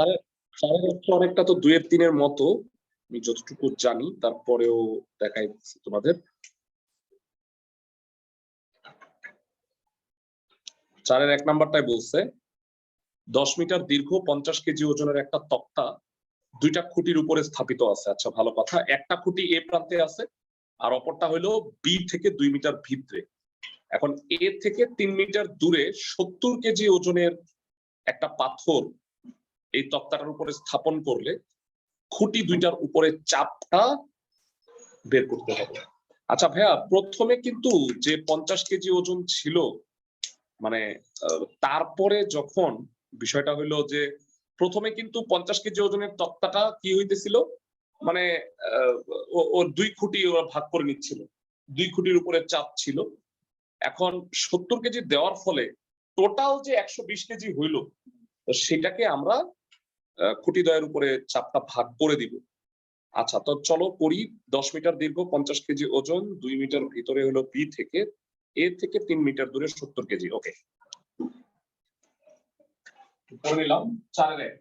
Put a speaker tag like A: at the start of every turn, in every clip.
A: চারের চারের হচ্ছে অনেকটা তো 2 এর 3 এর মতো, আমি যতটুকু জানি, তারপরেও দেখাই দিচ্ছি তোমাদের। চারের 1 নাম্বারটাই বলছে 10 মিটার দীর্ঘ 50 কেজি ওজনের একটা তক্তা 2টা খুঁটির উপরে স্থাপিত আছে। আচ্ছা, ভালো কথা। একটা খুঁটি এ প্রান্তে আছে আর অপরটা হলো বি থেকে 2 মিটার ভিতরে। এখন এ থেকে 3 মিটার দূরে 70 কেজি ওজনের একটা পাথর এই তক্তাটার উপরে স্থাপন করলে খুঁটি 2টার উপরে চাপটা বের করতে হবে। আচ্ছা ভাইয়া, প্রথমে কিন্তু যে 50 কেজি ওজন ছিল, মানে তারপরে যখন বিষয়টা হইলো যে প্রথমে কিন্তু 50 কেজি ওজনের তক্তাটা কি হইতেছিল, মানে ওর 2 খুঁটি ওরা ভাগ করে নিচ্ছিল, 2 খুঁটির উপরে চাপ ছিল। এখন 70 কেজি দেওয়ার ফলে টোটাল যে 120 কেজি হইল, তো সেটাকে আমরা খুঁটি দ্বয়ের উপরে চাপটা ভাগ করে দিব। আচ্ছা, তো চলো করি। 10 মিটার দীর্ঘ 50 কেজি ওজন, 2 মিটার ভিতরে হলো বি থেকে, এ থেকে 3 মিটার দূরে 70 কেজি। ওকে, করে নিলাম। 4-এর 1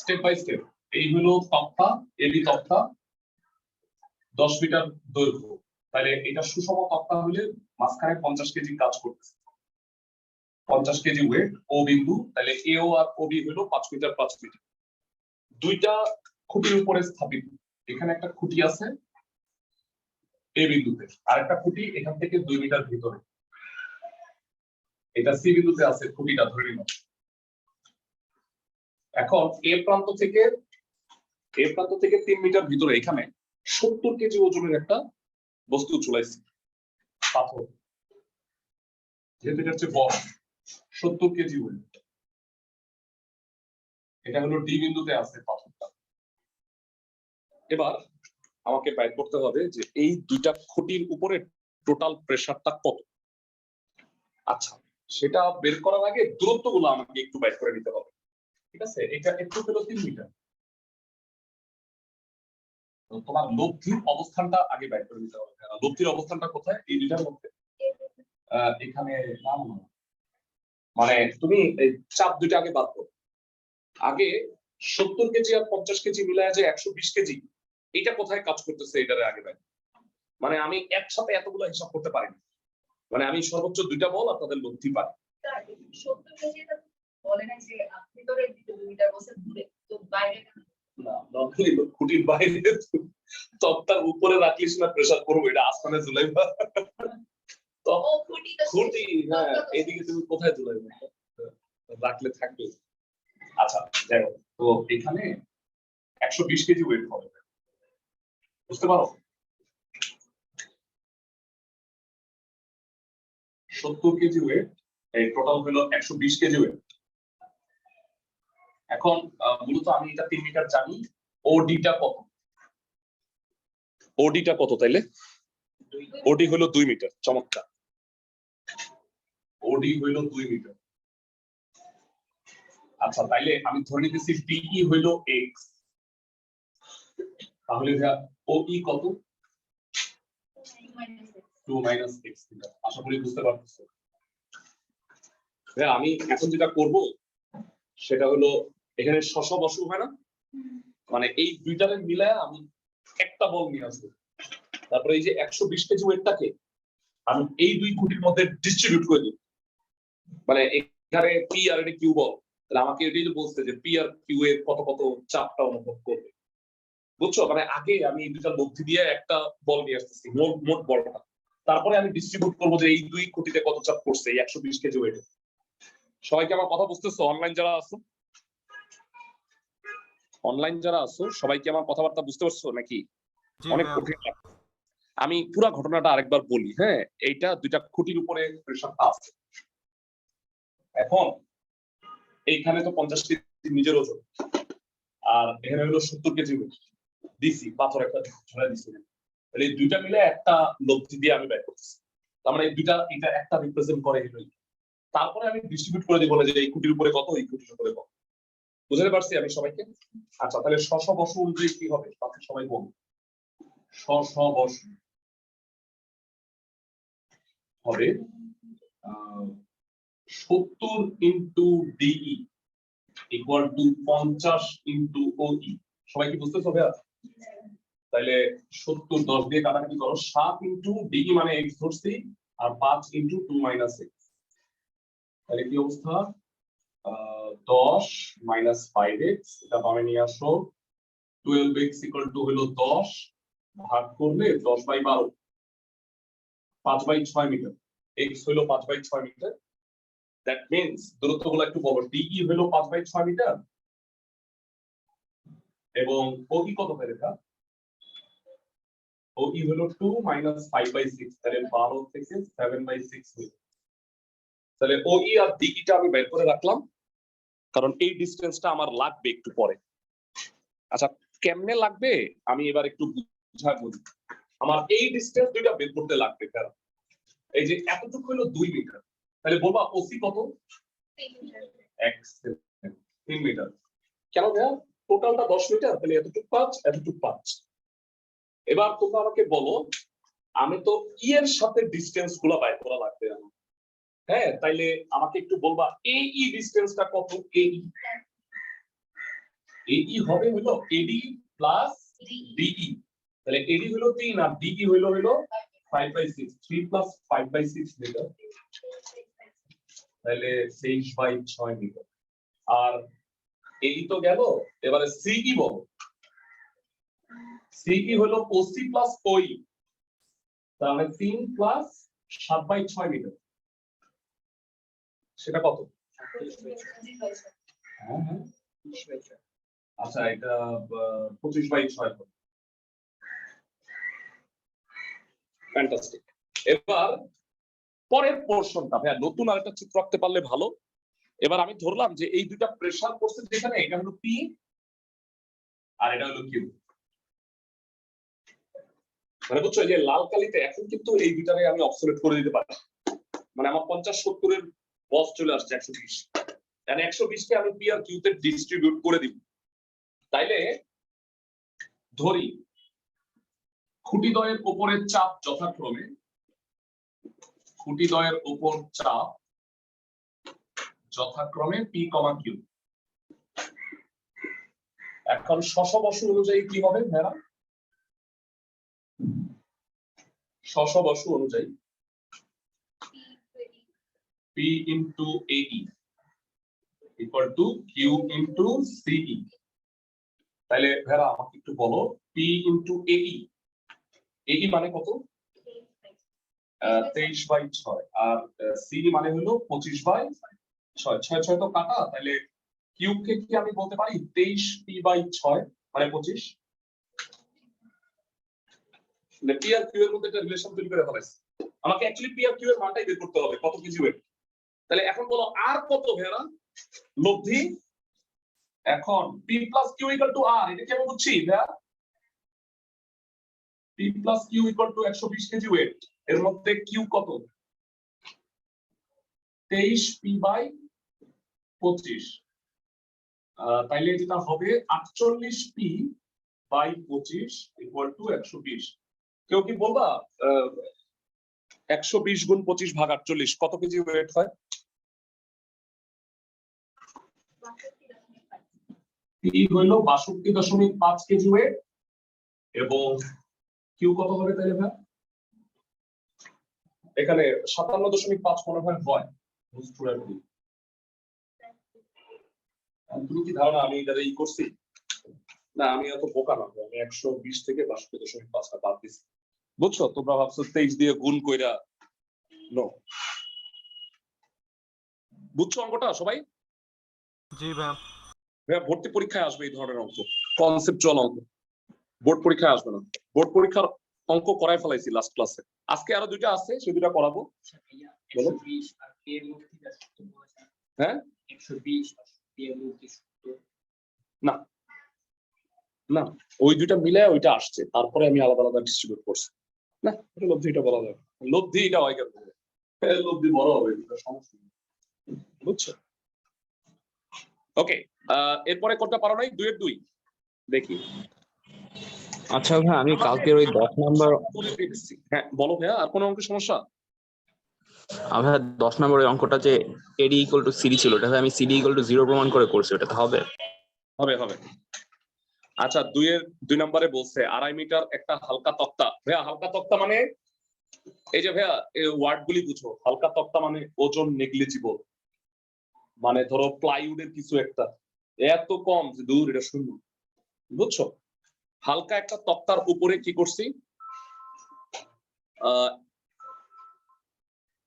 A: স্টেপ বাই স্টেপ। এই হলো তক্তা, এবি তক্তা 10 মিটার দৈর্ঘ্য। তাহলে এটা সুষম তক্তা হলে মাঝখানে 50 কেজি কাজ করতেছে, 50 কেজি ওয়েট ও বিন্দু। তাহলে এও আর ওবি হলো 5 মিটার 5 মিটার। 2টা খুঁটির উপরে স্থাপিত। এখানে একটা খুঁটি আছে এ বিন্দুতে, আর একটা খুঁটি এখান থেকে 2 মিটার ভিতরে। এটা সি বিন্দুতে আছে খুঁটিটা, ধরে নিলাম। এখন এ প্রান্ত থেকে 3 মিটার ভিতরে এখানে 70 কেজি ওজনের একটা বস্তু চলাইছে, পাথর। যেহেতু এটা হচ্ছে বল, 70 কেজি ওয়েট, এটা হলো ডি বিন্দুতে আছে পাথরটা। এবার আমাকে বাইর করতে হবে যে এই 2টা খুঁটির উপরে টোটাল প্রেসারটা কত। আচ্ছা, সেটা বের করার আগে দূরত্বগুলো আমাকে একটু বাইর করে নিতে হবে। ঠিক আছে, এটা একটু হলো 3 মিটার। তোমার লব্ধির অবস্থানটা আগে বাইর করে নিতে হবে। লব্ধির অবস্থানটা কোথায়? এই 2টার মধ্যে। এখানে নাম, মানে তুমি এই চাপ 2টা আগে বাদ করো। আগে 70 কেজি আর 50 কেজি মিলায় যে 120 কেজি, এটা কোথায় কাজ করতেছে এটারে আগে বাইর। মানে আমি একসাথে এতগুলো হিসাব করতে পারি না, মানে আমি সর্বোচ্চ 2টা বল আর তাদের লব্ধি পাই।
B: 70 কেজি বলে না যে ভিতরে 2 মিটার বসে দূরে, তো বাইরে
A: না, নরমালি খুঁটির বাইরে তক্তার উপরে রাখলিস না প্রেসার করবো, এটা আসমানে ঝুলাইবা। তো খুঁটি, হ্যাঁ, এদিকে তুমি কোথায় ঝুলাইবা, রাখলে থাকবে। আচ্ছা, যাই হোক, তো এখানে 120 কেজি ওয়েট হবে, বুঝতে পারো? 70 কেজি ওয়েট, এই টোটাল হলো 120 কেজি ওয়েট। এখন মূলত আমি এটা 3 মিটার জানি। ওডিটা কত? ওডিটা কত তাইলে? ওডি হলো 2 মিটার। চমৎকার, ওডি হইলো 2 মিটার। আচ্ছা, তাইলে আমি ধরে নিতেছি ডিই হইলো এক্স। তাহলে ওই কত? 2 মাইনাস এক্স মিটার। আশা করি বুঝতে পারতেছো। আমি এখন যেটা করব সেটা হলো এখানে শশ বসু হয় না, মানে এই 2টারে মিলায় আমি একটা বল নিয়ে আসবো। তারপরে এই যে 120 কেজি ওয়েটটাকে আমি এই 2 খুঁটির মধ্যে ডিস্ট্রিবিউট করে দিই। মানে এখানে পি আর এটা কিউ বল, তাহলে আমাকে এটাই তো বলতে যে পি আর কিউ এর কত কত চাপটা অনুভব করবে, বুঝছো? মানে আগে আমি এই 2টার মধ্যে দিয়ে একটা বল নিয়ে আসতেছি, মোট বলটা। তারপরে আমি ডিস্ট্রিবিউট করবো যে এই 2 খুঁটিতে কত চাপ পড়ছে এই 120 কেজি ওয়েটে। সবাইকে আমার কথা বুঝতেছো? অনলাইন যারা আছো, সবাই কি আমার কথাবার্তা বুঝতে পারছো নাকি? অনেক কঠিন। আমি পুরো ঘটনাটা আরেকবার বলি। হ্যাঁ, এইটা 2টা খুঁটির উপরে প্রেসারটা আছে। এখন এইখানে তো 50 কেজি নিজের ওজন, আর এখানে হলো 70 কেজি দিছি, পাথর একটা ঝুলাই দিছি। তাহলে এই 2টা মিলে একটা লব্ধি দিয়ে আমি বের করতেছি। তার মানে এই 2টা, এটা একটা রিপ্রেজেন্ট করে এটাই। তারপরে আমি ডিস্ট্রিবিউট করে দিব না যে এই খুঁটির উপরে কত, এই খুঁটির উপরে কত। বুঝতে পারছি আমি সবাইকে? আচ্ছা, তাহলে শশ বসু অনুযায়ী কি হবে তাকে সবাই বলুন। শশ বসু হবে 70 into DE. Equal to 50 into ওই। সবাই কি বুঝতেছো ভাইয়া? তাহলে 70 10 দিয়ে কাটাকাটি করো, 7 ইন্টু ডিই মানে এক্স ধরছি, আর 5 ইন্টু 2 মাইনাস এক্স। তাহলে কি অবস্থা? 10 মাইনাস 5x, এটা বামে নিয়ে আসো। 12x ইকুয়াল টু হলো 10, ভাগ করলে 10/12, 5/6 মিটার। x হলো 5/6 মিটার। দ্যাট মিন্স দূরত্বগুলো একটু বলো, ডিই হলো 5/6 মিটার এবং ওই কত হয় রেখা? ওই হলো 2 মাইনাস 5/6, তাহলে 12 থেকে 7/6 মিটার। তাহলে ওই আর ডিইটা আমি বের করে রাখলাম, কারণ এই ডিসটেন্সটা আমার লাগবে একটু পরে। আচ্ছা, কেমনে লাগবে আমি এবার একটু বুঝাই বলি। আমার এই ডিসটেন্স দুইটা বের করতে লাগবে, কারণ এই যে এতটুকু হলো 2 মিটার, তাহলে বলবা ওসি কত? x 3 metre. কেন ভাইয়া? টোটালটা 10 মিটার, তাহলে এতটুকু 5, এতটুকু 5। এবার তোমরা আমাকে বলো, আমি তো ই এর সাথে ডিসটেন্স গুলো বের করা লাগবে আমার। হ্যাঁ, তাইলে আমাকে একটু বলবা এই ডিসটেন্সটা কত? এই হবে হলো এডি প্লাস ডিই। তাহলে এডি হলো 3 আর ডিই হলো 5/6, 3 প্লাস 5/6 মিটার, তাহলে 23/6 মিটার। আর এই তো গেল, এবারে সিই বল। সিই হলো ওসি প্লাস ওই, তাহলে 3 প্লাস 7/6 মিটার। সেটা কত? হ্যাঁ হ্যাঁ, আচ্ছা এটা 25/6 হবে। ফ্যান্টাস্টিক। এবার পরের পোরশনটা ভাইয়া নতুন আরেকটা চিত্র আঁকতে পারলে ভালো। এবার আমি ধরলাম যে এই দুইটা প্রেসার ফোর্সের যেখানে, এটা হলো পি আর এটা হলো কিউ। মানে বুঝছো, এই যে লাল কালিতে এখন কিন্তু এই দুইটারে আমি অবসলেট করে দিতে পারি। মানে আমার 50-70 এর বস চলে আসছে 120, মানে 120 কে আমি পি আর কিউ তে ডিস্ট্রিবিউট করে দিব। তাইলে ধরি খুঁটিদ্বয়ের উপরের চাপ যথাক্রমে, খুঁটিদ্বয়ের উপর চাপ যথাক্রমে পি কমা কিউ। এখন শশবসু অনুযায়ী কি হবে ভাইরা? শশবসু অনুযায়ী পি ইন্টু এই ইকুয়াল টু কিউ ইন্টু সিই। তাহলে ভাইরা আমাকে একটু বলো, পি ইন্টু এই মানে কত? 23/6, আর সি মানে হলো 25/6। 6 তো কাটা, তাহলে কিউ কে কি আমি বলতে পারি 23p/6 মানে 25। পি আর কিউ এর মধ্যে একটা রিলেশন তৈরি করে ফেলাইছে। আমাকে অ্যাকচুয়ালি পি আর কিউ এর মানটাই বের করতে হবে, কত কেজি ওয়েট। তাহলে এখন বলো আর কত ভাইরা লব্ধি? এখন P plus Q equal to R, এটা কি আমি বুঝছি ভাইয়া? P plus Q equal to 120 KG weight, এর মধ্যে কিউ কত? 23p/25। তাইলে যেটা হবে 48p/25 ইকুয়াল টু 120। কেউ কি বলবা 120 গুণ 25 ভাগ 48 কত কেজি ওয়েট হয়? পি হইল 62.5 কেজি ওয়েট এবং কিউ কত হবে তাইলে ভাই? এখানে 57.5 মনে হয়। তুমি কি ধারণা আমি এটা ই করছি? না, আমি এত বোকা না, আমি 120 থেকে 62.5টা বাদ দিছি। বুঝছো, তোমরা ভাবছো 23 দিয়ে গুণ কইরা। নো, বুঝছো অঙ্কটা সবাই?
C: জি ভাই।
A: ভাইয়া ভর্তি পরীক্ষায় আসবে এই ধরনের অঙ্ক, কনসেপচুয়াল অঙ্ক। বোর্ড পরীক্ষায় আসবে না। বোর্ড পরীক্ষার অঙ্ক করাই ফেলাইছি লাস্ট ক্লাসে। আজকে আরো দুইটা আছে, সেই দুইটা করাবো। বলো। হ্যাঁ,
D: 120
A: না না, ওই দুইটা মিলে ওইটা আসছে, তারপরে আমি আলাদা আলাদা ডিস্ট্রিবিউট করছি। না, এটা লব্ধিটা বলা যাবে, লব্ধি এটা হয় কেন? লব্ধি বড় হবে, সমস্যা নেই, বুঝছো? ওকে, এরপরে কোনটা পারো নাই? 2 এর 2 দেখি।
C: আচ্ছা ভাই, আমি কালকের ওই 10 নাম্বার।
A: হ্যাঁ বলো ভাইয়া, আর কোনো অঙ্কের সমস্যা?
C: ভাইয়া 10 নম্বরের অঙ্কটা যে এডি ইকুয়াল টু সিডি ছিল, এটা আমি সিডি ইকুয়াল টু 0 প্রমাণ করে করছি, ওটা তো হবে?
A: হবে হবে। আচ্ছা 2 নম্বরে বলছে 2.5 মিটার একটা হালকা তক্তা। ভাইয়া হালকা তক্তা মানে এই যে ভাইয়া এই ওয়ার্ড গুলি বুঝো। হালকা তক্তা মানে ওজন নেগলিজিবল, মানে ধরো প্লাইউডের কিছু একটা এত কম যে দূর এটা শূন্য, বুঝছো? হালকা একটা তক্তার উপরে কি করছি,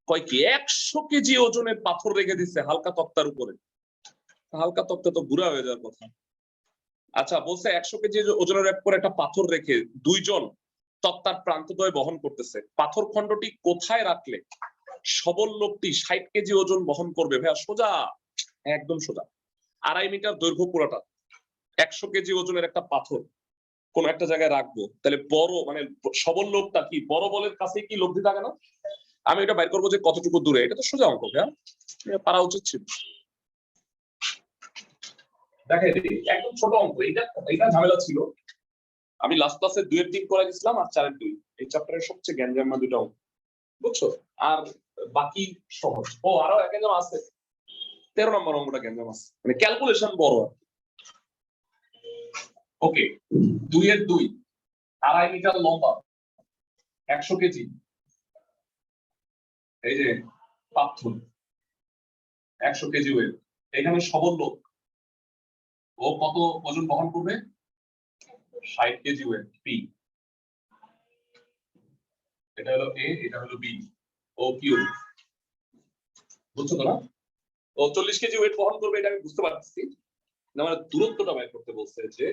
A: কয় কি 100 কেজি ওজনের পাথর রেখে দিচ্ছে হালকা তক্তার উপরে। হালকা তক্তা তো বুড়া হয়ে যাওয়ার কথা। আচ্ছা বলছে 100 কেজি ওজনের উপর একটা পাথর রেখে 2 জন তক্তার প্রান্তদ্বয় বহন করতেছে। পাথর খণ্ডটি কোথায় রাখলে সবল লোকটি 60 কেজি ওজন বহন করবে? ভাইয়া সোজা, একদম সোজা। 2.5 মিটার দৈর্ঘ্য পুরোটা, 100 কেজি ওজনের একটা পাথর কোন একটা জায়গায় রাখবো, তাহলে বড় মানে সবল লোকটা কি বড় বলের কাছে কি লব্ধি থাকে না? আমি এটা বাইর করবো যে কতটুকু দূরে। এটা তো সোজা অঙ্ক, ভাইয়া পারা উচিত ছিল। দেখাই দিই, একদম ছোট অঙ্ক। এটা ঝামেলা ছিল। আমি লাস্ট ক্লাসে 2 এর 3 করে দিছিলাম আর 4 এর 2। এই চ্যাপ্টারের সবচেয়ে গ্যাঞ্জামা দুটো অঙ্ক, বুঝছো? আর বাকি সহজ। ও আরো এক একজন আছে, 13 নম্বর অঙ্কটা গ্যাঞ্জাম আছে, মানে ক্যালকুলেশন বড়। ওকে, 2 এর 2, 2.5 মিটার লম্বা, 100 কেজি। এই যে পাথর 100 কেজি ওয়েট, এখানে সবল লোক, ও কত ওজন বহন করবে? 60 কেজি ওয়েট। পি, এটা হলো এ, এটা হলো বি, ও কিউ, বুঝছো তো না? ও 40 কেজি ওয়েট বহন করবে, এটা আমি বুঝতে পারছি। মানে দূরত্বটা বের করতে বলছে যে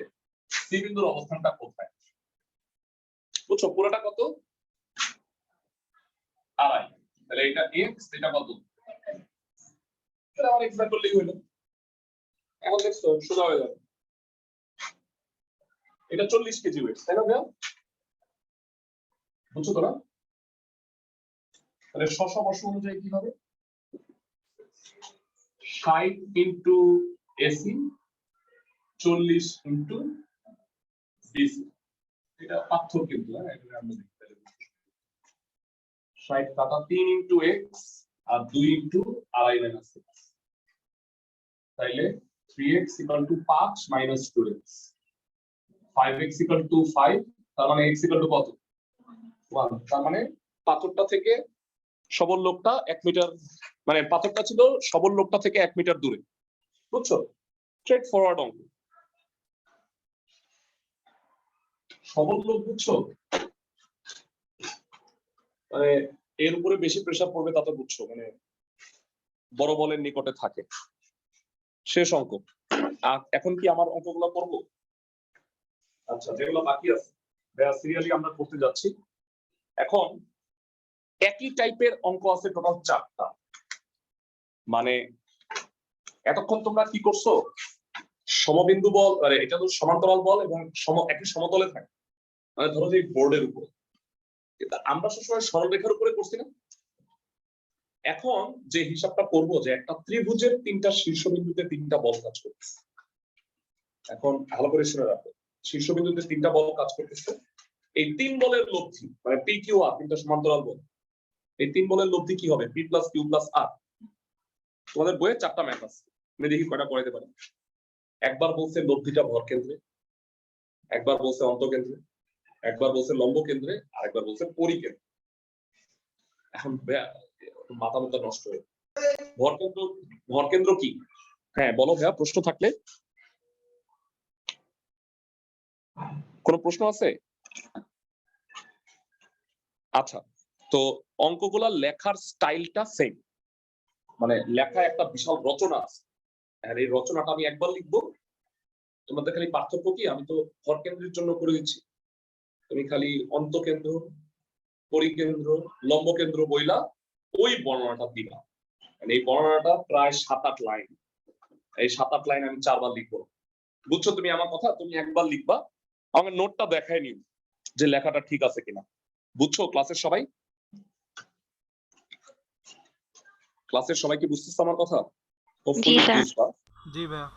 A: সি বিন্দুর অবস্থানটা কোথায়, বুঝছো? পুরোটা কত? 2.5। তাহলে এটা এক্স, এটা কত? এটা আমার এক্স বের করলেই হলো। এখন দেখছো সোজা হয়ে যাবে। এটা 40 কেজি ওয়েট, তাই না ভাইয়া? বুঝছো তো না? তাহলে বর্ষ অনুযায়ী কি হবে? 60 ইন্টু এসি, 40 ইন্টু বিসি। এটা পাথর কিন্তু, হ্যাঁ এটা আমরা দেখতে পারি। 60 কাটা 3 ইন্টু এক্স আর 2 ইন্টু 2.5 মাইনাস এক্স, তাইলে 3x equal to 5 minus 2x, 5x equal to 5, তার মানে x ইকুয়াল টু কত? 1। তার মানে পাথরটা থেকে সবল লোকটা 1 মিটার, মানে পাথরটা ছিল সবল লোকটা থেকে 1 মিটার দূরে, বুঝছো? স্ট্রেট ফরওয়ার্ড অঙ্ক। সবল লোক, বুঝছো? মানে এর উপরে বেশি প্রেসার পড়বে, তা তো বুঝছো, মানে বড় বলের নিকটে থাকে। শেষ অঙ্ক। আর এখন কি আমার অঙ্কগুলো করবো? আচ্ছা যেগুলো বাকি আছে সিরিয়ালি আমরা করতে যাচ্ছি। এখন একই টাইপের অঙ্ক আছে টোটাল 4টা। মানে এতক্ষণ তোমরা কি করছো? সমবিন্দু বল, মানে এটা তো সমান্তরাল বল এবং একই সমতলে থাকে, মানে ধরো যে বোর্ডের উপর। আমরা সবসময় সরলরেখার উপরে করছি না? এখন যে হিসাবটা করব যে একটা ত্রিভুজের 3টা শীর্ষবিন্দুতে 3টা বল কাজ করতেছে। এখন ভালো করে শুনে রাখো, শীর্ষবিন্দুতে 3টা বল কাজ করতেছে। এই 3 বলের লব্ধি মানে পি কিউ আর, 3টা সমান্তরাল বল, এই 3 বলের লব্ধি কি হবে? পি প্লাস কিউ প্লাস আর। তোমাদের বইয়ে 4টা ম্যাথ আছে, আমি দেখি কয়টা পড়াইতে পারি। একবার বলছে লব্ধিটা ভর কেন্দ্রে, একবার বলছে অন্তকেন্দ্রে, একবার বলছে লম্ব কেন্দ্রে, আর একবার বলছে পরিকেন্দ্রে। এখন মাথা মুথা নষ্ট হয়ে, ভরকেন্দ্র কি? হ্যাঁ বলো ভাইয়া, প্রশ্ন থাকলে। কোন প্রশ্ন আছে? আচ্ছা, তো অঙ্কগুলা লেখার স্টাইলটা সেম, মানে লেখা একটা বিশাল রচনা আছে। আর এই রচনাটা আমি একবার লিখবো, তোমাদের খালি পার্থক্য কি, আমি তো ভরকেন্দ্রের জন্য করে দিচ্ছি, তুমি খালি অন্তকেন্দ্র, পরিকেন্দ্র, লম্ব কেন্দ্র বইলা ওই বর্ণনাটা দিবা। মানে এই বর্ণনাটা প্রায় 7-8 লাইন, এই 7-8 লাইন আমি 4 বার লিখবো, বুঝছো? তুমি আমার কথা, তুমি একবার লিখবা, আমার নোটটা দেখায় নিও যে লেখাটা ঠিক আছে কিনা, বুঝছো? ক্লাসের সবাই, ক্লাসের সবাই কি বুঝতেছ আমার কথা?
C: জি ভাইয়া।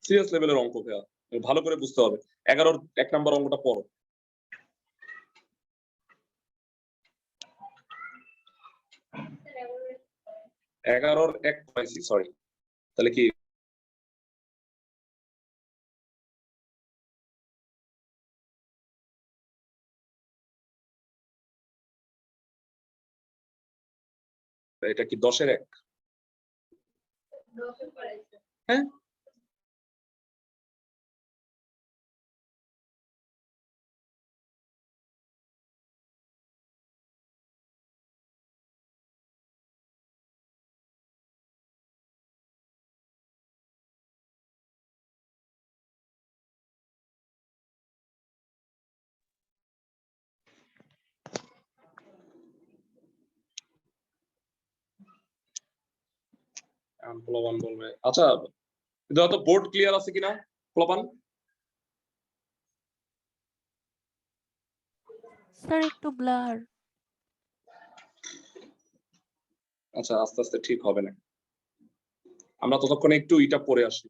A: সিরিয়াস লেভেলের অঙ্ক ভাইয়া, ভালো করে বুঝতে হবে। 11-র 1 নাম্বার অঙ্কটা পড়ো। 11 এক পাইছি, সরি। তাহলে কি এটা কি 10 এক? হ্যাঁ, প্লবান বলবে। আচ্ছা, তো বোর্ড ক্লিয়ার আছে কিনা প্লবান?
D: স্যার একটু ব্লার।
A: আচ্ছা, আস্তে আস্তে ঠিক হবে না। আমরা ততক্ষণে একটু এটা পড়ে আসি।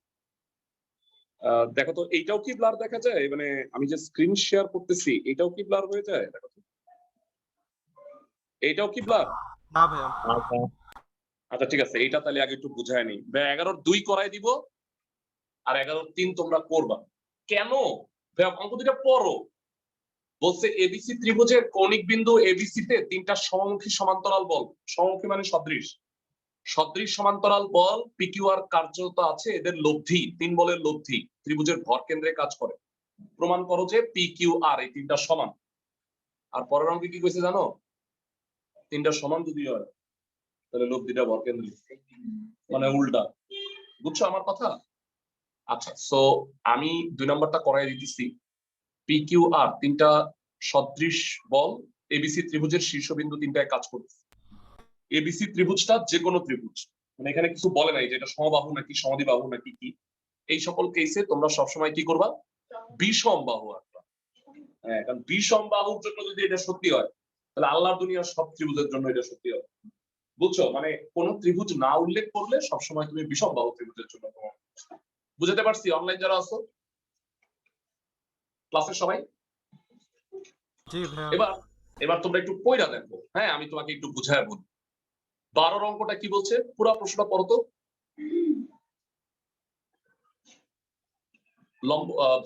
A: দেখো তো, এইটাও কি ব্লার দেখা যায়? মানে আমি যে স্ক্রিন শেয়ার করতেছি এটাও কি ব্লার হয়ে যায়? দেখো তো, এইটাও কি ব্লার?
E: না ভাইয়া।
A: আচ্ছা ঠিক আছে, এইটা তাহলে আগে একটু বুঝায় নিই। 11-2 করাই দিব, আর 11-3 তোমরা করবা। কেন ভাইয়া? অঙ্ক দুইটা পড়ো। বলছে এবিসি ত্রিভুজের কৌণিক বিন্দু এবিসি তে 3টা সমমুখী সমান্তরাল বল, সমমুখী মানে সদৃশ, সদৃশ সমান্তরাল বল পিকিউআর কার্যতা আছে, এদের লব্ধি, 3 বলের লব্ধি ত্রিভুজের ভর কেন্দ্রে কাজ করে। প্রমাণ করো যে পিকিউআর এই 3টা সমান। আর পরের অঙ্কে কি কইছে জানো? 3টা সমান যদি হয় তাহলে লব্ধিটা ভর কেন্দ্রে, মানে উল্টা। বুঝছো আমার কথা? আচ্ছা, সো আমি 2 নম্বরটা করাই দিতেছি। পিকিউআর 3টা সদৃশ বল এবিসি ত্রিভুজের শীর্ষবিন্দু 3টায় কাজ করতেছে। এবিসি ত্রিভুজটা যে কোনো ত্রিভুজ, মানে এখানে কিছু বলে নাই যে এটা সমবাহু নাকি সমদ্বিবাহু নাকি কি। এই সকল কেসে তোমরা সবসময় কি করবা? বিষম বাহু আঁকবা। হ্যাঁ, কারণ বিষম বাহুর জন্য যদি এটা সত্যি হয় তাহলে আল্লাহর দুনিয়ার সব ত্রিভুজের জন্য এটা সত্যি হবে। বুঝছো? মানে কোন ত্রিভুজ না উল্লেখ করলে সবসময় তুমি বিষম বাহু ত্রিভুজের জন্য প্রমাণ। বুঝতে পারছি? অনলাইন যারা আছো ক্লাসের সবাই,
E: জি ভাইয়া।
A: এবার এবার তোমরা একটু পয়রা দেখো। হ্যাঁ, আমি তোমাকে একটু বুঝায় বলি। 12 অঙ্কটা কি বলছে? পুরো প্রশ্নটা পড়ো তো।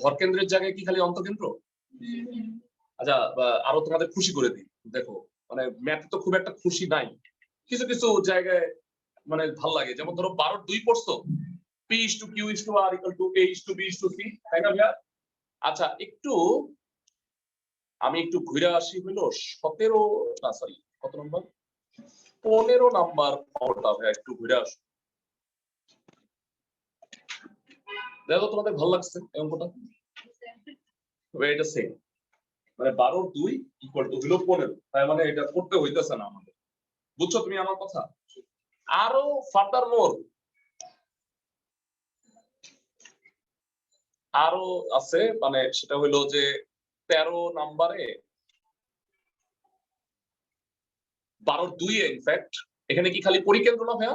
A: ভরকেন্দ্রের জায়গায় কি খালি অন্তকেন্দ্র? আচ্ছা, আরো তোমাদের খুশি করে দিই। দেখো, মানে ম্যাথে তো খুব একটা খুশি নাই, কিছু কিছু জায়গায় মানে ভাল লাগে। যেমন ধরো 12-2 পড়ছো, P/Q/R = A/B/C, তাই না ভাইয়া? আচ্ছা, আমি একটু ঘুরে আসি হইলো 17 না সরি কত নম্বর, 15 নাম্বার অঙ্কটা ভাইয়া, একটু ঘুরে আসো। দেখো তোমাদের ভালো লাগছে এই অঙ্কটা? এটা সেম, মানে 12-2 = হলো 15, তাই মানে এটা করতে হইতেছে না আমাদের। বুঝছো তুমি আমার কথা? আরো ফার্দার মোর আরো আছে, মানে সেটা হইলো যে 13 নাম্বারে 12-2 ইনফ্যাক্ট এখানে কি খালি পরিকেন্দ্র না ভাইয়া?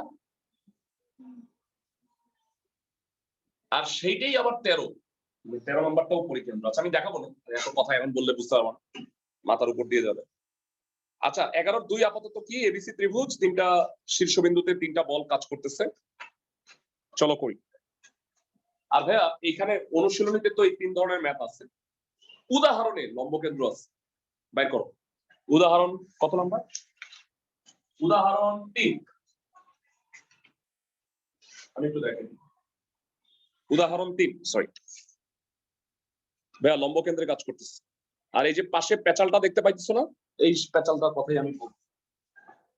A: আর সেইটাই আবার 13 নাম্বারটাও পরিকেন্দ্র। আচ্ছা, আমি দেখাবো না, এত কথা এখন বললে বুঝতে পারবো না, মাথার উপর দিয়ে যাবে। আচ্ছা, 11-2 আপাতত কি? এবিসি ত্রিভুজ, 3টা শীর্ষবিন্দুতে 3টা বল কাজ করতেছে। চলো করি। আর ভাইয়া এখানে অনুশীলনীতে তো এই 3 ধরনের ম্যাথ আছে। উদাহরণে লম্বকেন্দ্র আছে, বাইর করো। উদাহরণ কত নাম্বার? উদাহরণ 3। আমি একটু দেখেন। উদাহরণ 3, সরি ভাইয়া, লম্বকেন্দ্রে কাজ করতেছে। আর এই যে পাশে পেঁচালটা দেখতে পাইতেছো না, এই পেঁচালটার কথাই আমি বলবো,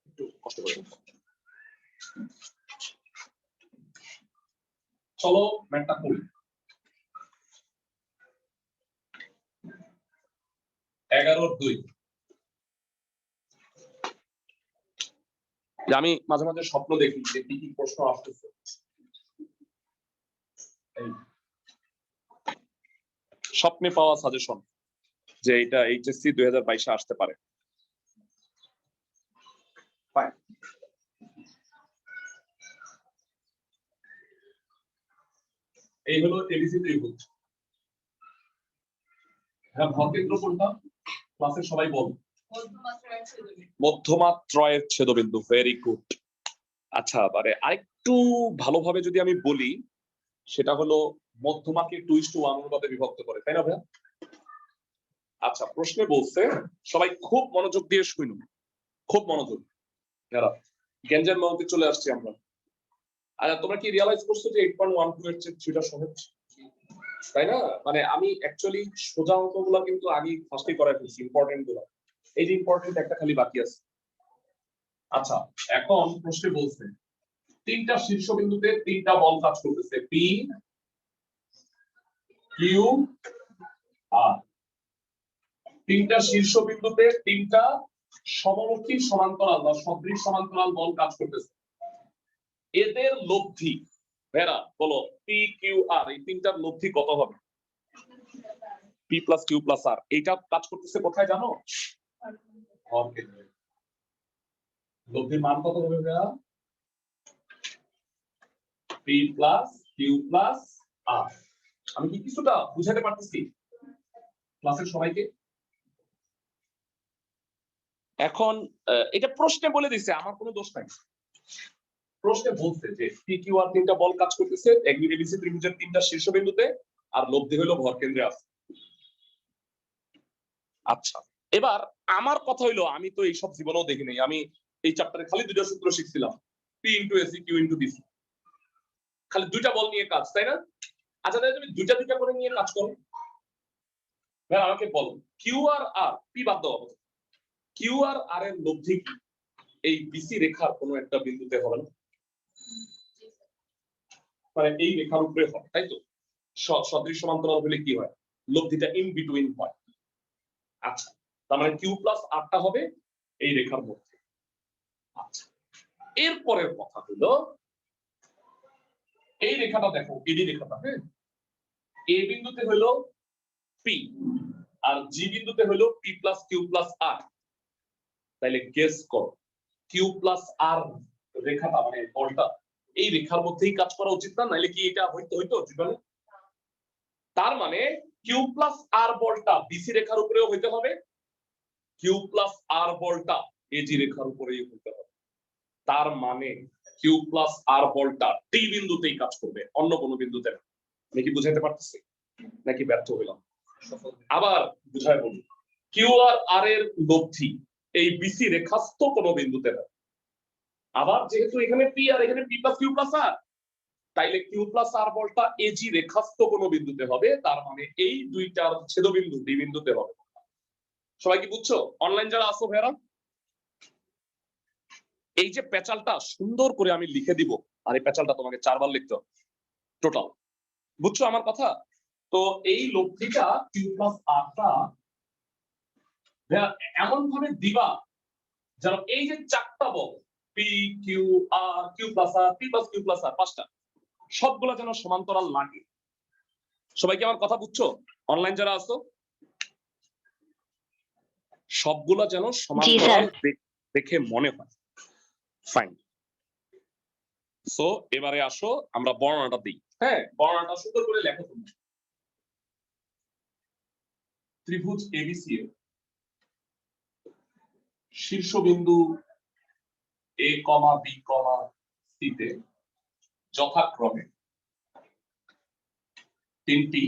A: একটু কষ্ট করে। চলো ম্যাথটা করি। 11-2। আমি মাঝে মাঝে স্বপ্ন দেখি যে কি কি প্রশ্ন আসতেছে। স্বপ্নে পাওয়া সাজেশন যে এটা এইচএসসি 2022 আসতে পারে। এই হলো এবিসি ত্রিভুজ। হ্যাঁ, ভরকেন্দ্র কোনটা? ক্লাসে সবাই বল। মধ্যমাত্রায়ের ছেদবিন্দু। Very good. আচ্ছা মানে আরেকটু ভালোভাবে যদি আমি বলি সেটা হলো মধ্যমাকে 2:1 অনুপাতে বিভক্ত করে, তাই না ভাইয়া? আচ্ছা প্রশ্নে বলছে, সবাই খুব মনোযোগ দিয়ে শুনুন, খুব মনোযোগ। যারা গ্যাঞ্জাম মাউন্টে চলে আসছি আমরা। আর তোমরা কি রিয়ালাইজ করছো যে 8.12 এর চেয়ে 3টা সহজ, তাই না? মানে আমি অ্যাকচুয়ালি সোজা অঙ্কগুলো কিন্তু আগে ফার্স্টে করাই ফেলছি, ইম্পর্টেন্ট গুলো। এই যে ইম্পর্টেন্ট একটা খালি বাকি আছে। আচ্ছা এখন প্রশ্নে বলছে 3টা শীর্ষবিন্দুতে 3টা বল কাজ করতেছে, পি কিউ আর। 3টা শীর্ষবিন্দুতে 3টা সমমুখী সমান্তরাল বা সদৃশ সমান্তরাল বল কাজ করতেছে। এদের লব্ধি ভেরা বলো, পি কিউ আর, এই 3টার লব্ধি কত হবে? পি প্লাস কিউ প্লাস আর। এইটা কাজ করতেছে কোথায় জানো? লব্ধির মান কত হবে ভেরা? পি প্লাস কিউ প্লাস আর। আমি কি কিছুটা বুঝাতে পারতেছি ক্লাসের সবাইকে? এখন এটা প্রশ্নে বলে দিছে, আমার কোনো দোষ নাই। প্রশ্নে বলছে যে পি কিউ আর 3টা বল কাজ করতেছে এবিসি ত্রিভুজের 3টা শীর্ষবিন্দুতে, আর লব্ধি হলো ভর কেন্দ্রে আছে। আচ্ছা এবার আমার কথা হইলো, আমি তো এইসব জীবনেও দেখি নাই, আমি এই চ্যাপ্টারে খালি 2টা সূত্র শিখছিলাম, P into AC Q into BC, খালি 2টা বল নিয়ে কাজ, তাই না? আচ্ছা তাহলে তুমি 2টা করে নিয়ে কাজ করো। ভাই আমাকে বলো কিউ আর আর পি বাদ দাও, কিউ আর আর এর লব্ধি কি এই বিসি রেখার কোনো একটা বিন্দুতে হবে না? মানে এই রেখার উপরে হয়, তাই তো? সদৃশ সমান্তরাল হলে কি হয়? লব্ধিটা ইন বিটুইন হয়। আচ্ছা তার মানে কিউ প্লাস আরটা হবে এই রেখার মধ্যে। আচ্ছা এরপরের কথা হলো এই রেখাটা দেখো, এডি রেখাটা, হ্যাঁ, এ বিন্দুতে হলো পি আর জি বিন্দুতে হলো পি প্লাস কিউ প্লাস আর। তাইলে গেস করো কিউ প্লাস আর রেখাটা মানে বলটা এই রেখার মধ্যেই কাজ করা উচিত না? নাইলে কি এটা হইতো জীবনে? তার মানে কিউ প্লাস আর বলটা বিসি রেখার উপরেও হইতে হবে, কিউ প্লাস আর বলটা এজি রেখার উপরেই হইতে হবে। তার মানে কিউ প্লাস আর বলটা টি বিন্দুতেই কাজ করবে, অন্য কোনো বিন্দুতে না। আমি কি বুঝাইতে পারতেছি নাকি ব্যর্থ হইলাম? আবার বুঝাই বলি, কিউ আর আর এর লব্ধি এই বিসি রেখাস্থ কোনো বিন্দুতে না। আবার যেহেতু এখানে পি আর এখানে পি প্লাস কিউ প্লাস আর, তাইলে কিউ প্লাস আর বলটা এজি রেখাস্থ কোনো বিন্দুতে হবে, তার মানে এই দুইটার ছেদবিন্দু ডি বিন্দুতে হবে। সবাই কি বুঝছো? অনলাইন যারা আসো ভাইরা, এই যে পেঁচালটা সুন্দর করে আমি লিখে দিব, আর এই পেঁচালটা তোমাকে 4 বার লিখতে হবে টোটাল, বুঝছো আমার কথা? তো এই লব্ধিটা কিউ প্লাস আরটা এমন ভাবে দিবা যেন এই যে 4টা বল P Q R Q plus আর পি প্লাস কিউ প্লাস আর 5টা সবগুলা যেন সমান্তরাল লাগে। সবাই কি আমার কথা বুঝছো? অনলাইন যারা আছো সবগুলা যেন সমান্তরাল দেখে মনে হয়। ফাইন। সো এবারে আসো আমরা বর্ণনাটা দিই। হ্যাঁ বর্ণনাটা সুন্দর করে লেখো তুমি। ত্রিভুজ এবিসি এর শীর্ষবিন্দু এ কমা বি কমা সি তে যথাক্রমে 3টি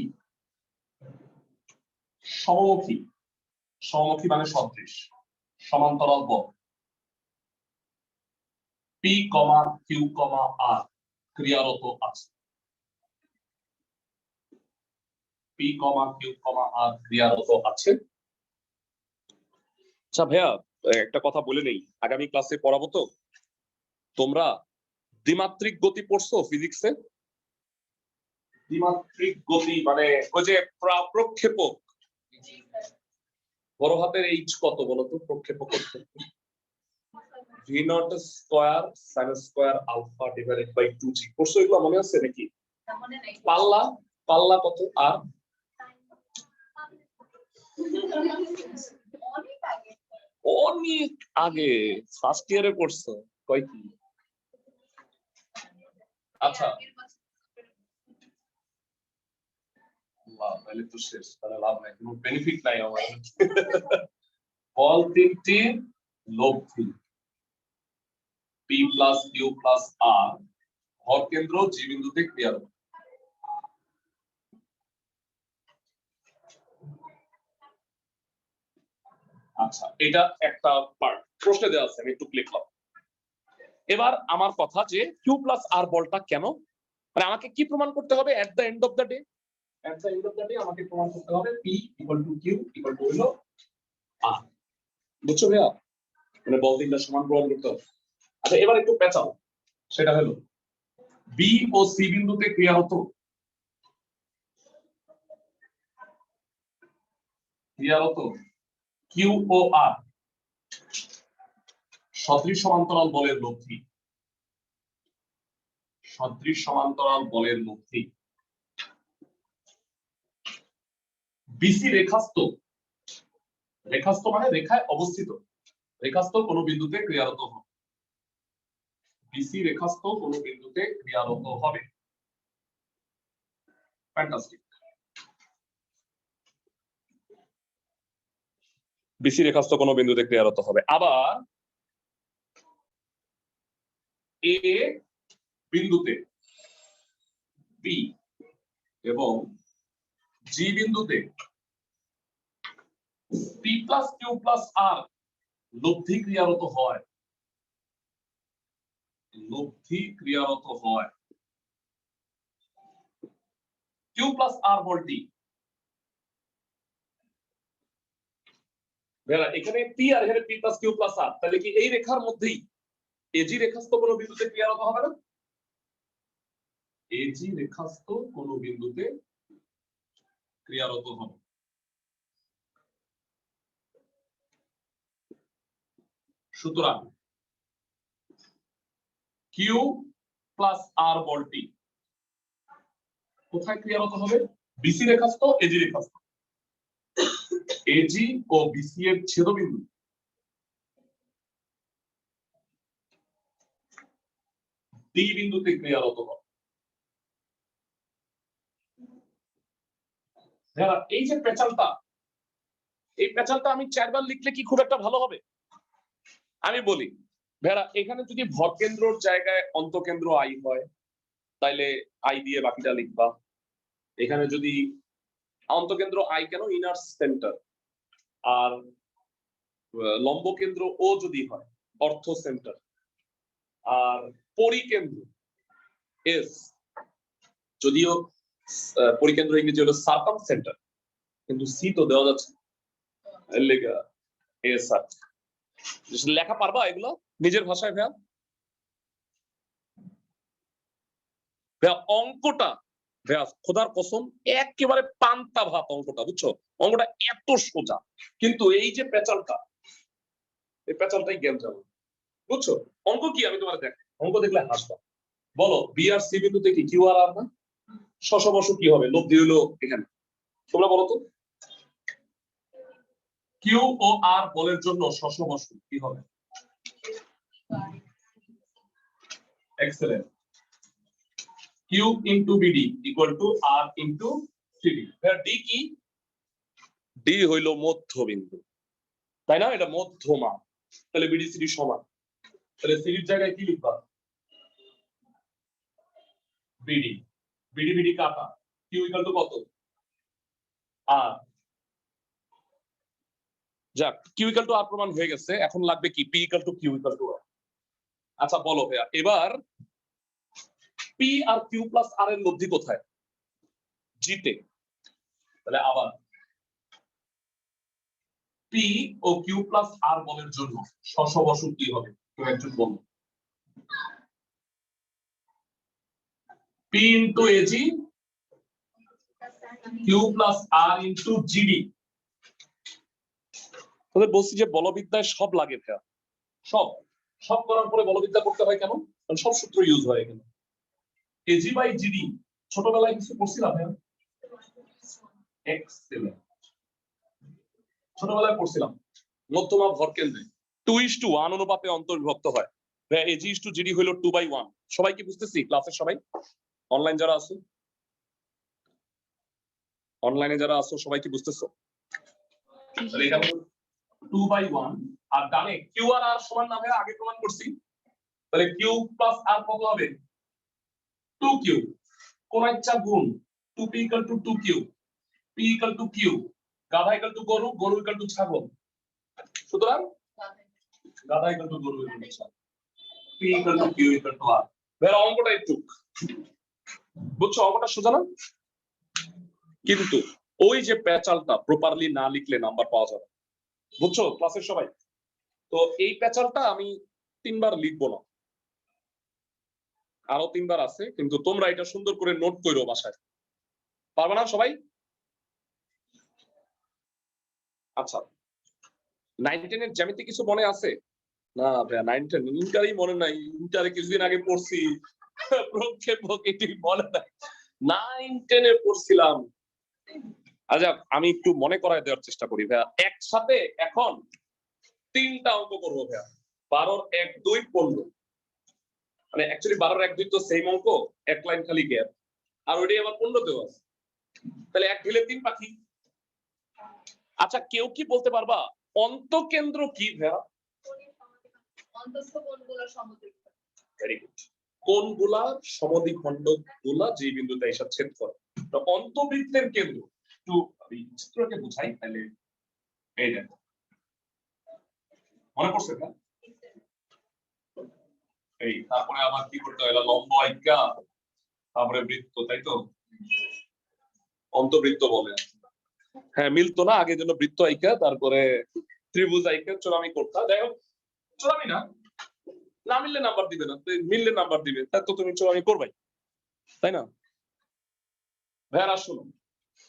A: সমমুখী, সমমুখী মানে সদৃশ সমান্তরাল বল পি কমা কিউ কমা আর ক্রিয়ারত আছে। পি কমা কিউ কমা আর ক্রিয়ারত আছে। আচ্ছা ভাইয়া একটা কথা বলে নেই, আগামী ক্লাসে পড়াবো তো। তোমরা দ্বিমাত্রিক গতি পড়ছো ফিজিক্সে? দ্বিমাত্রিক গতি মানে ওই যে প্রক্ষেপক, বড় হাতের এইচ কত বলো তো? প্রক্ষেপক V naught square sine square alpha divided by 2g পড়ছো? এগুলো মনে আছে নাকি? পাল্লা, পাল্লা কত? আর অনেক আগে ফার্স্ট ইয়ারে পড়ছো, কয় কি? আচ্ছা তাহলে তো শেষ, তাহলে লাভ নাই, কোনো বেনিফিট নাই আমার। বল 3টি লব্ধি পি প্লাস কিউ প্লাস আর ভর কেন্দ্র জি বিন্দুতে ক্রিয়ারত। আচ্ছা, এটা একটা পার্ট প্রশ্নে দেওয়া আছে, আমি একটু লিখলাম। এবার আমার কথা যে কিউ প্লাস আর বলটা কেন, মানে আমাকে কি প্রমাণ করতে হবে at the end of the day? At the end of the day আমাকে প্রমাণ করতে হবে P equal to Q equal to হলো আর। বুঝছো ভাইয়া? মানে বল তিনটা সমান প্রমাণ করতে হবে। আচ্ছা, এবার একটু পেঁচাও, সেটা হলো বি ও সি বিন্দুতে ক্রিয়ারত কিউ ও আর সদৃশ সমান্তরাল বলের লব্ধি। সদৃশ সমান্তরাল বলের লব্ধি বিসি রেখাস্থ, রেখাস্থ মানে রেখায় অবস্থিত, রেখাস্থ কোন বিন্দুতে ক্রিয়ারত হবে। বিসি রেখাস্থ কোন বিন্দুতে ক্রিয়ারত হবে। ফ্যান্টাস্টিক। বিসি রেখাস্থ কোন বিন্দুতে ক্রিয়ারত হবে। আবার এ বিন্দুতে বি এবং জি বিন্দুতে পি প্লাস কিউ প্লাস আর লব্ধি ক্রিয়ারত হয়। লব্ধি ক্রিয়ারত হয়। কিউ প্লাস আর বলটি এখানে পি আর এখানে পি প্লাস কিউ প্লাস আর, তাহলে কি এই রেখার মধ্যেই এজি রেখাস্থ কোন বিন্দুতে ক্রিয়ারত হবে না? এজি রেখাস্থ কোন বিন্দুতে ক্রিয়ারত হবে। সুতরাং কিউ প্লাস আর বলটি কোথায় ক্রিয়ারত হবে? বিসি রেখাস্থ এজি রেখাস্থ। এজি ও বিসি এর ছেদবিন্দু ডি বিন্দুতে ক্রিয়ারত হবে। এই যে পেঁচালটা, এই পেঁচালটা আমি 4 বার লিখলে কি খুব একটা ভালো হবে? আমি বলি ভেড়া, এখানে যদি ভর কেন্দ্রর জায়গায় অন্তকেন্দ্র আই হয় তাইলে আই দিয়ে বাকিটা লিখবা। এখানে যদি অন্তকেন্দ্র আই কেন, ইনার সেন্টার, আর লম্ব কেন্দ্র ও যদি হয় অর্থ সেন্টার, আর পরিকেন্দ্র এস, যদিও পরিকেন্দ্র ইংরেজি হলো সার্কাম সেন্টার, কিন্তু সি তো দেওয়া যাচ্ছে লেখা এস আর। লেখা পারবা এগুলো নিজের ভাষায় ভাইয়া? ভাইয়া অঙ্কটা ভাইয়া খোদার কসম একেবারে পান্তা ভাত অঙ্কটা, বুঝছো? অঙ্কটা এত সোজা, কিন্তু এই যে পেঁচালটা, এই পেঁচালটাই জ্ঞান যাবে, বুঝছো? অঙ্ক কি আমি তোমার দেখ, অঙ্ক দেখলে হাসবা। বলো বি আর সি বিন্দুতে কি কিউ আর আর না? শশবশ কি হবে? লব্ধি হইলো এখানে, তোমরা বলো তো। কিউ ও আর বলের জন্য শশবশ কি হবে? Excellent. Q into BD equal to R into CD. D কি? ডি হইল মধ্যবিন্দু, তাই না? এটা মধ্যমা, তাহলে বিডি সিডি সমান। তাহলে সিডির জায়গায় কি লিখবা? বিডি। বিডি বিডি কাটা, কিউ ইকুয়াল টু কত? আর। যাক, কিউ ইকুয়াল টু আর প্রমাণ হয়ে গেছে, এখন লাগবে কি? P equal to Q equal to R. আচ্ছা বলো ভাইয়া, এবার পি আর কিউ প্লাস আর এর লব্ধি কোথায়? জিতে। তাহলে আবার পি ও কিউ প্লাস আর বলের জন্য শশবশ কি হবে? কেউ একজন বলো। P into AG Q plus R into GD. তোদের বলছি যে বলবিদ্যায় সব লাগে ভাইয়া, সব সব করার পরে বলবিদ্যা করতে হয় কেন? কারণ সব সূত্র ইউজ হয় এখানে। এজি বাই জিডি ছোটবেলায় কিছু পড়ছিলাম ভাইয়া? এক্সেলেন্ট, ছোটবেলায় পড়ছিলাম। মধ্যমা ভর কেন্দ্রে 2:1 অনুপাতে অন্তর্বিভক্ত হয়। ভাইয়া এজি ইস টু জিডি হলো 2/1। সবাই কি বুঝতেছি? ক্লাসের সবাই, অনলাইন যারা আছো, অনলাইনে যারা আছো সবাই কি বুঝতেছো? তাহলে এটা হলো 2/1, আর ডানে কিউ আর আর সমান না ভাইয়া আগে প্রমাণ করছি। তাহলে কিউ প্লাস আর কত হবে 2 কিউ, কোন ইচ্ছা গুণ 2p equal to 2 Q, p equal to Q, গাধা ইকুয়াল টু গরু, গরু ইকুয়াল টু ছাগল, সুতরাং গাধা ইকুয়াল টু গরু ইকুয়াল টু ছাগল, p equal to Q equal to R. এর অঙ্কটা একটু বুঝছো, অঙ্কটা সোজা না? কিন্তু ওই যে প্যাচালটা প্রপারলি না লিখলে নাম্বার পাওয়া যাবে, বুঝছো ক্লাসের সবাই? তো এই প্যাচালটা আমি 3বার লিখবো না, আরো 3বার আছে, কিন্তু তোমরা এটা সুন্দর করে নোট করো বাসায়, পারবে না সবাই? আচ্ছা 9-10 এর জ্যামিতি কিছু মনে আছে? না ভাইয়া 9-10 ইন্টারই মনে নাই, ইন্টারে কিছুদিন আগে পড়ছি, প্রক্ষেপক মনে নাই, 9-10 এ পড়ছিলাম। আচ্ছা আমি একটু মনে করায় দেওয়ার চেষ্টা করি ভাইয়া, একসাথে এখন 3টা অঙ্ক করবো ভাইয়া। 12 1 2 15, মানে অ্যাকচুয়ালি 12 1 2 তো সেম অঙ্ক, এক লাইন খালি গ্যাপ, আর ওইটাই আবার 15 তেও আছে, তাহলে এক ঢিলে 3 পাখি। আচ্ছা কেউ কি বলতে পারবা অন্তকেন্দ্র কি ভাইয়া?
B: অন্তঃস্থ কোণগুলোর সমদ্বিখণ্ড।
A: ভেরি গুড, কোণগুলা সমদ্বিখণ্ড গুলা যে বিন্দুতে এসে ছেদ করে, তো অন্তবৃত্তের কেন্দ্র একটু আমি চিত্রকে বুঝাই তাহলে এই দেখো মনে পড়ছে না? এই তারপরে আবার কি করতে হয়, লম্ব আইকা তারপরে বৃত্ত, তাই তো অন্তবৃত্ত বলে। হ্যাঁ মিলতো না আগে, জন্য বৃত্ত আইকা তারপরে ত্রিভুজ আইকা চোরামি করতা। যাই হোক চোরামি না, না মিললে নাম্বার দিবে না, মিললে নাম্বার দিবে, তাই তো তুমি চোরামি করবাই, তাই না? ভাইয়ারা শুনো,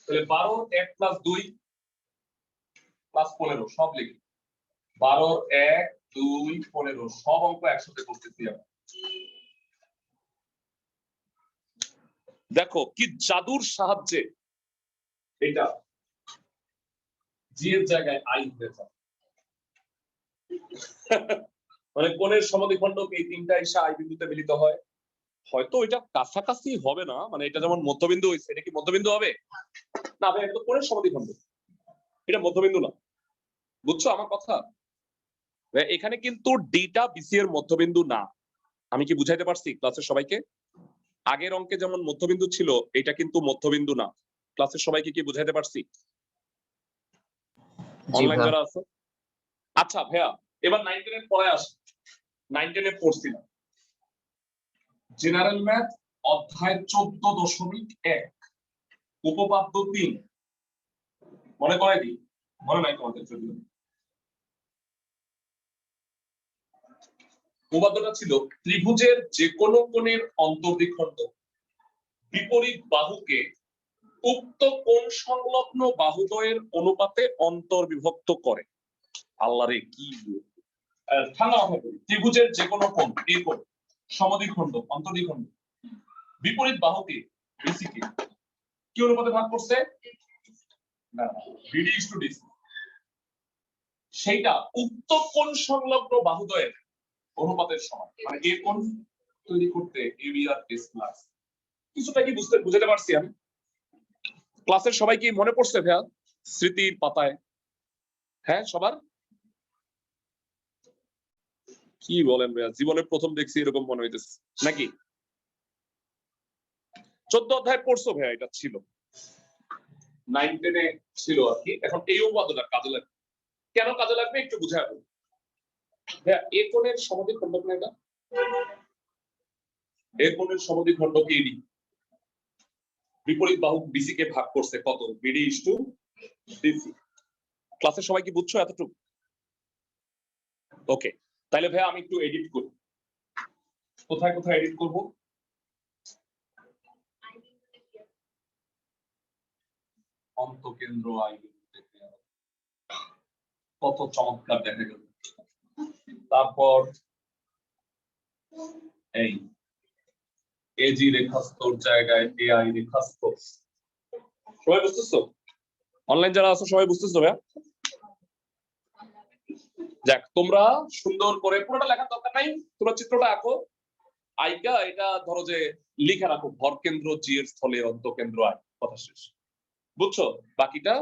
A: তাহলে 12 1 প্লাস 2 প্লাস 15 সব লিখি, 12 1 2 15 সব অঙ্ক একসাথে করতেছি আমরা। দেখো কি জাদুর সাহায্যে এটা জি এর জায়গায় আই হয়ে যায়, মানে কোণের সমদ্বিখণ্ডক এই 3টা এসে আই বিন্দুতে মিলিত হয়। হয়তো এটা কাছাকাছি হবে না, মানে এটা যেমন মধ্যবিন্দু হইছে, এটা কি মধ্যবিন্দু হবে? না ভাই, এটা তো কোণের সমদ্বিখণ্ডক, এটা মধ্যবিন্দু না, বুঝছো আমার কথা? এখানে কিন্তু ডিটা বিসি এর মধ্যবিন্দু না, আমি কি বুঝাইতে পারছি ক্লাসের সবাইকে? আগের অঙ্কে যেমন মধ্যবিন্দু ছিল, এটা কিন্তু মধ্যবিন্দু না, ক্লাসের সবাইকে কি বুঝাইতে পারছি? অনলাইন যারা আছে। আচ্ছা ভাইয়া এবার 9-10 এর পরে আসি, 9-10 এ পড়ছিলাম জেনারেল ম্যাথ অধ্যায় 14.1 উপপাদ্য 3, মনে করাই দিই, মনে নাই তোমাদের? যদি উপপাদ্যটা ছিল ত্রিভুজের যে কোনো কোণের অন্তর্দ্বিখণ্ড বিপরীত বাহুকে উক্ত কোণ সংলগ্ন বাহুদ্বয়ের অনুপাতে অন্তর্বিভক্ত করে। আল্লাহ রে কি ঠান্ডা মাথায় করি, ত্রিভুজের যে কোনো কোণ, এই কোণ সমদ্বিখণ্ড অন্তর্দ্বিখণ্ড বিপরীত বাহুকে বিসিকে কি অনুপাতে ভাগ করছে? না বিডি ইজ টু ডিসি, সেইটা উক্ত কোণ সংলগ্ন বাহুদ্বয়ের অনুপাতের সমান, মানে এই কোণ তৈরি করতে এবি আর এস প্লাস। কিছুটা কি বুঝতে পারছি আমি? ক্লাসের সবাই কি মনে পড়ছে ভাইয়া স্মৃতির পাতায়? হ্যাঁ সবার? কি বলেন ভাইয়া, জীবনে প্রথম দেখছি এরকম মনে হইতেছে নাকি? 14 অধ্যায় পড়ছো ভাইয়া, এটা ছিল 9-10 এ ছিল আর কি। এখন এই উপপাদ্যটা কাজে লাগবে, কেন কাজে লাগবে একটু বুঝাই বলি ভাইয়া। এ কোণের সমদ্বিখণ্ডক না এটা, এ কোণের সমদ্বিখণ্ডক এডি বিপরীত বাহু বিসি কে ভাগ করছে কত? BD is two DC. ক্লাসের সবাই কি বুঝছো এতটুকু? ওকে, তাহলে ভাইয়া আমি একটু এডিট করি, কোথায় কোথায় এডিট করব? অন্তকেন্দ্র আই বিন্দুতে, কত চমৎকার দেখা গেল। তারপর এই এজি রেখাস্তর জায়গায় এআই রেখাস্তর, সবাই বুঝতেছো? অনলাইন যারা আছো সবাই বুঝতেছো ভাইয়া? যাক তোমরা সুন্দর করে পুরোটা লেখার দরকার নাই, তোমরা চিত্রটা আঁকো, আইকা এটা ধরো যে লিখে রাখো, ভরকেন্দ্র জি এর স্থলে অন্তকেন্দ্র আই, কথা শেষ, বুঝছো? বাকিটা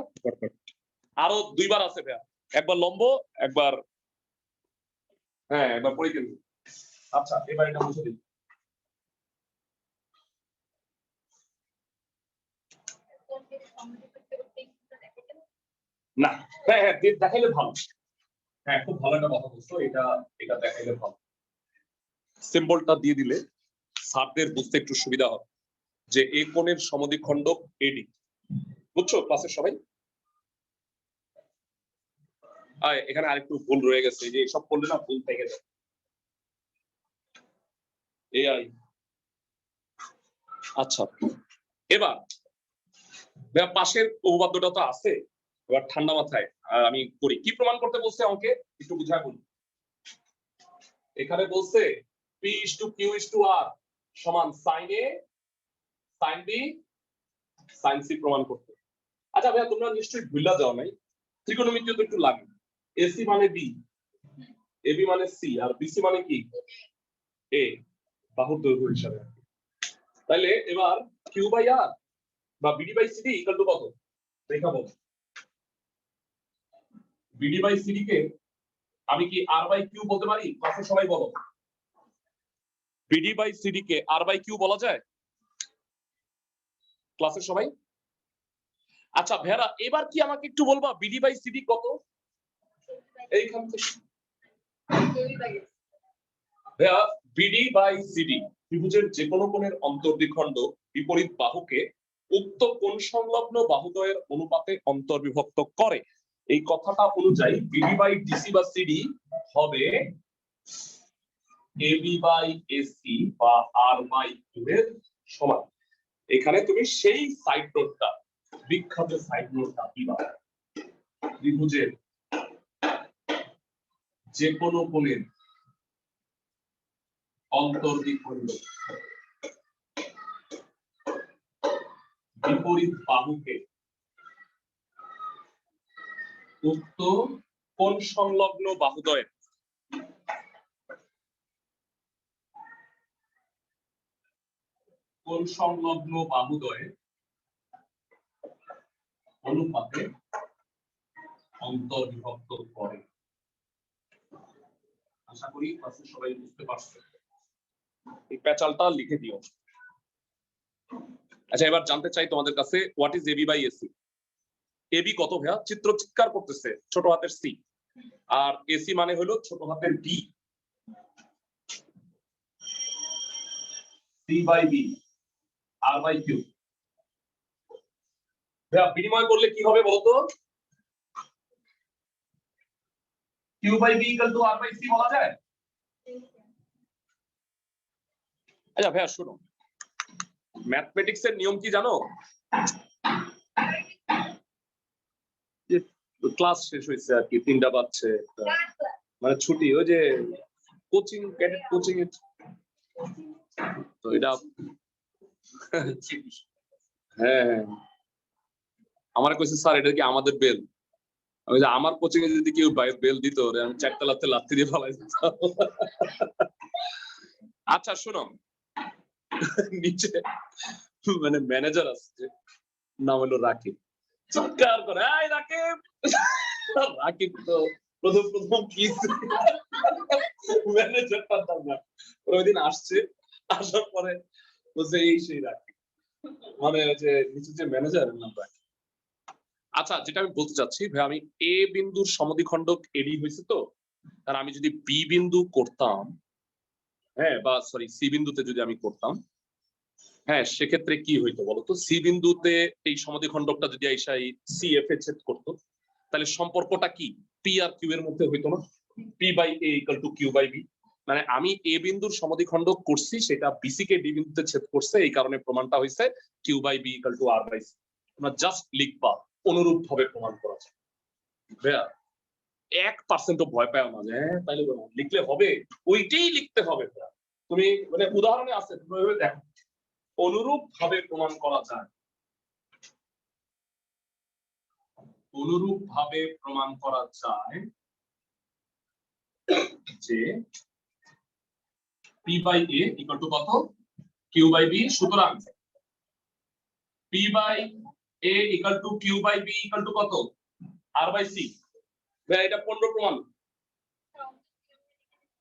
A: আরো 2বার আছে ভাইয়া, একবার লম্ব একবার, হ্যাঁ একবার পরিকেন্দ্র। আচ্ছা এবার এটা মুছে দিই। না হ্যাঁ হ্যাঁ দেখাইলে ভালো। হ্যাঁ খুব ভালো একটা কথা বলছো, এটা এটা দেখাইলে ভালো। সিম্বলটা দিয়ে দিলে স্যারদের বুঝতে একটু সুবিধা হবে যে এ কোণের সমদ্বিখণ্ডক এডি। বুঝছো ক্লাসের সবাই? এখানে আরেকটু ভুল রয়ে গেছে, যে এসব করলে না ভুল থেকে যায়। এআই আচ্ছা এবার পাশের উপপাদ্যটা তো আছে, এবার ঠান্ডা মাথায় আমি করি। কি প্রমাণ করতে বলছে অঙ্কে একটু বুঝায় বলুন। এখানে বলছে P/Q/R সমান sin A sin B sin C প্রমাণ করতে। আচ্ছা ভাইয়া তোমরা নিশ্চয়ই ভুলা যাও নাই, ত্রিকোণমিতিও তো একটু লাগে। AC মানে B, AB মানে C, আর BC মানে কি A, বাহুর দৈর্ঘ্য হিসাবে। তাহলে এবার Q/R বা BD/CD ইকুয়াল টু কত দেখাবো। BD/CD কে আমি কি R/Q বলতে পারি? ক্লাসে সবাই বলো, BD/CD কে R/Q বলা যায় ক্লাসের সবাই? আচ্ছা ভেরা এবার কি আমাকে একটু বলবা BD/CD কত? এইখান থেকে ভেরা BD/CD ত্রিভুজের যে কোনো কোণের অন্তর্দ্বিখণ্ড বিপরীত বাহুকে উক্ত কোণ সংলগ্ন বাহুদ্বয়ের অনুপাতে অন্তর্বিভক্ত করে। এই কথাটা অনুযায়ী BD/DC বা CD হবে AB/AC বা R/Q এর সমান। এখানে তুমি সেই সাইড নোটটা, বিখ্যাত সাইড নোটটা দিবা। ত্রিভুজের যে কোনো কোণের অন্তর্দ্বিখণ্ড বিপরীত বাহুকে উক্ত কোণ সংলগ্ন বাহুদ্বয়ের অনুপাতে অন্তর্বিভক্ত করে। আশা করি ক্লাসে সবাই বুঝতে পারছে। এই প্যাচালটা লিখে দিও। আচ্ছা এবার জানতে চাই তোমাদের কাছে হোয়াট ইজ AB/AC। AB কত ভাইয়া? চিত্র চিৎকার করতেছে ছোট হাতের C, আর AC মানে হলো ছোট হাতের B। C/B R/Q। ভাইয়া বিনিময় করলে কি হবে বলতো? Q/B = R/C বলা যায়? আচ্ছা ভাইয়া শোনো, ম্যাথমেটিক্স এর নিয়ম কি জানো? ক্লাস শেষ হয়েছে আর কি, 3টা বাজছে, মানে ছুটি, ওই যে কোচিং ক্যাডেট কোচিং এর তো এটা হ্যাঁ আমার কইছে স্যার এটা কি আমাদের বেল? আমি যে আমার কোচিং এ যদি কেউ বেল দিত আমি চারতলাতে লাথি দিয়ে ফেলাই দিতাম। আচ্ছা শোনো, নিচে মানে ম্যানেজার আছে, নাম হলো রাকিব, চিৎকার করে এই রাকিব। রাকিব তো প্রথম কি ম্যানেজার পারতাম না, ওইদিন আসছে, আসার পরে বলছে এই সেই রাকিব, মানে যে নিচে যে ম্যানেজার নাম রাকিব। আচ্ছা যেটা আমি বলতে চাচ্ছি ভাই, আমি এ বিন্দুর সমদ্বিখণ্ডক এডি হয়েছে তো, আর আমি যদি বি বিন্দু করতাম, হ্যাঁ বা সরি সি বিন্দুতে যদি আমি করতাম, হ্যাঁ সেক্ষেত্রে কি হইতো বলতো? সি বিন্দুতে এই সমদ্বিখণ্ডকটা যদি আইসাই CF এ ছেদ করতো, তাহলে সম্পর্কটা কি পি আর কিউ এর মধ্যে হইতো না? P/A = Q/B। মানে আমি এ বিন্দুর সমদ্বিখণ্ডক করছি, সেটা BC কে ডি বিন্দুতে ছেদ করছে, এই কারণে প্রমাণটা হইছে Q/B = R/C। তোমরা জাস্ট লিখবা অনুরূপ ভাবে প্রমাণ করা যায়। ভাইয়া 1% ভয় পায় না যে তাইলে লিখলে হবে, ওইটাই লিখতে হবে। তুমি মানে উদাহরণে আছে, তুমি ওইভাবে দেখো অনুরূপ ভাবে প্রমাণ করা যায়, অনুরূপ ভাবে প্রমাণ করা যায় যে P/A = কত? Q/B। সুতরাং P/A = Q/B = কত? R/C। এটা 15 প্রমাণ।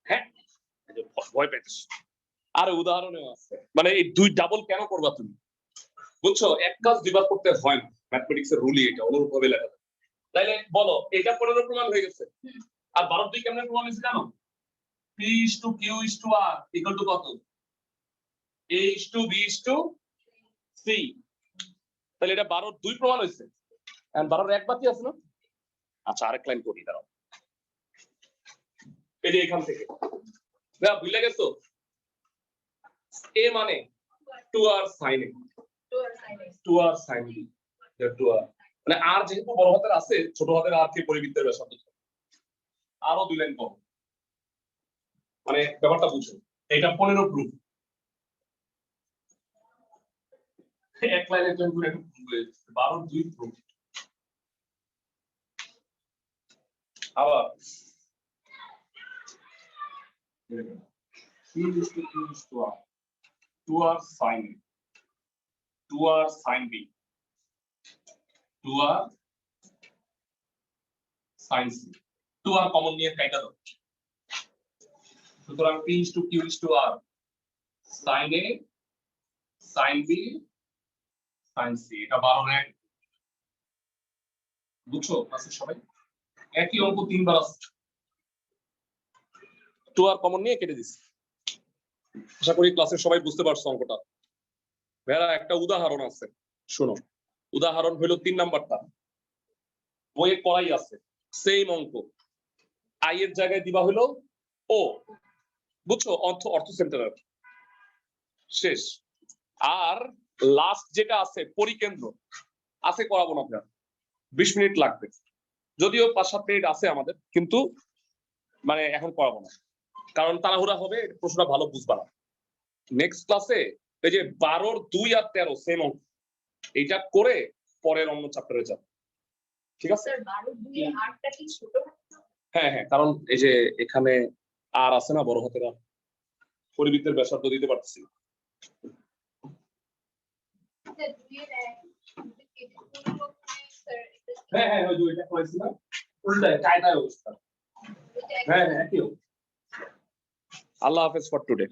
A: হ্যাঁ এই যে ভয় পাইতেছ। আর উদাহরণেও আছে, মানে এই দুই ডাবল কেন করবা তুমি, বুঝছো? এক কাজ দুইবার করতে হয় না, ম্যাথমেটিক্স এর রুলই এটা, অনুরূপ ভাবে লেখা যায়। তাইলে বলো এটা 15 প্রমাণ হয়ে গেছে, আর 12 2 কেমনে প্রমাণ হয়েছে জানো? P is to Q is to R equal to কত? A is to B is to C। তাহলে এটা 12 2 প্রমাণ হয়েছে, আর 12 এক বাকি আছে না? আচ্ছা আরেক লাইন করি, দাঁড়াও। এই যে এখান থেকে না ভুলে গেছো, A মানে 2R sin A, 2R sin B, 2R মানে আর যেহেতু বড় হাতের আছে, ছোট হাতের আর কে পরিবৃত্তের ব্যাসার্ধ, আরো দুই লাইন কম, মানে ব্যাপারটা বুঝুন। এটা 15 প্রুফ, এক লাইনে একজন করে 12 2 প্রুফ। আবার P is to Q is to R, 2R sin A, 2R sin B, 2R sin C, 2R common নিয়ে কাইটা দাও। সুতরাং P is to Q is to R, sin A, sin B, sin C, এটা 12 এক, বুঝছো ক্লাসের সবাই? একই অঙ্ক তিনবার আসছে, 2R কমন নিয়ে কেটে দিছি। আশা করি ক্লাসের সবাই বুঝতে পারছো অঙ্কটা। ভাইরা একটা উদাহরণ আছে, শোনো। উদাহরণ হলো 3 নাম্বারটা, বইয়ে করাই আছে, সেম অঙ্ক, আই এর জায়গায় দিবা হলো ও, বুঝছো? অর্থ সেন্টার শেষ। আর লাস্ট যেটা আছে পরিকেন্দ্র আছে, করাবো না আপনার, 20 মিনিট লাগবে, যদিও 5-7 মিনিট আছে আমাদের, কিন্তু মানে এখন করাবো না, কারণ তাড়াহুড়া হবে, প্রশ্নটা ভালো বুঝবা না। নেক্সট ক্লাসে এই যে 12 2 আর 13 সেম অঙ্ক, এইটা করে পরের অন্য চ্যাপ্টারে যাব, ঠিক আছে?
B: স্যার 12 2 এর 8টা কি ছোট?
A: হ্যাঁ হ্যাঁ, কারণ এই যে এখানে আর আছে না বড় হাতের আর, পরিবৃত্তের ব্যাসার্ধ দিতে পারতেছি না।
B: স্যার 2 এর 1 স্যার
A: হ্যাঁ হ্যাঁ, ওই যে ওইটা করেছি না, উল্টায় কায়দায় অবস্থা। হ্যাঁ হ্যাঁ, একই। আল্লাহ হাফেজ ফর টুডে।